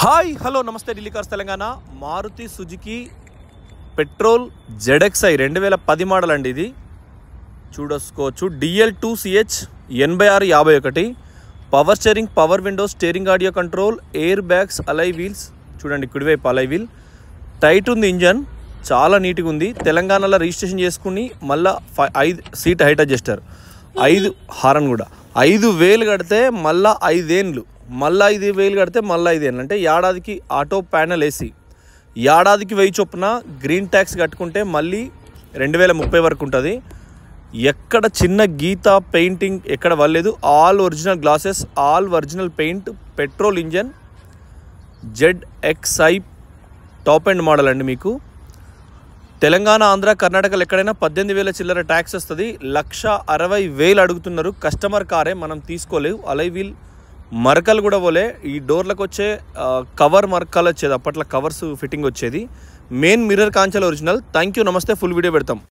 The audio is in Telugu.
హాయ్ హలో నమస్తే Delhi cars Telangana. Maruti Suzuki petrol ZXi 2010 model అండి. ఇది చూడొచ్చుకోవచ్చు. DL2CH 8651, power steering, power windows, steering audio control, air bags, alloy wheels. చూడండి కుడివైపు అలై వీల్, టైట్ ఉంది. ఇంజన్ చాలా నీట్గా ఉంది. తెలంగాణలో రిజిస్ట్రేషన్ చేసుకుని మళ్ళీ 5 సీట్ హైట్ అడ్జస్టర్, 5 హారన్ కూడా 5,000 కడితే మళ్ళీ 5 ఏళ్ళు, మళ్ళీ 5,000 కడితే మళ్ళీ 5 ఏళ్ళు. అంటే ఏడాదికి ఆటో ప్యానల్ ఏసీ, ఏడాదికి 1000 చొప్పున గ్రీన్ ట్యాక్స్ కట్టుకుంటే మళ్ళీ 2030 వరకు ఉంటుంది. ఎక్కడ చిన్న గీత పెయింటింగ్ ఎక్కడ వల్లేదు. All original glasses, all original paint. Petrol engine, ZXi top end model అండి. మీకు తెలంగాణ, ఆంధ్ర, కర్ణాటకలో ఎక్కడైనా 18,000 చిల్లర ట్యాక్స్ వస్తుంది. 1,60,000 అడుగుతున్నారు. కస్టమర్ కారే, మనం తీసుకోలేవు. అలై వీల్ మరకలు కూడా పోలే. ఈ డోర్లకు వచ్చే కవర్ మరకలు వచ్చేది, అప్పట్లో కవర్స్ ఫిట్టింగ్ వచ్చేది. మెయిన్ మిర్రర్ కాంచెల్ ఒరిజినల్. థ్యాంక్ యూ, నమస్తే. ఫుల్ వీడియో పెడతాం.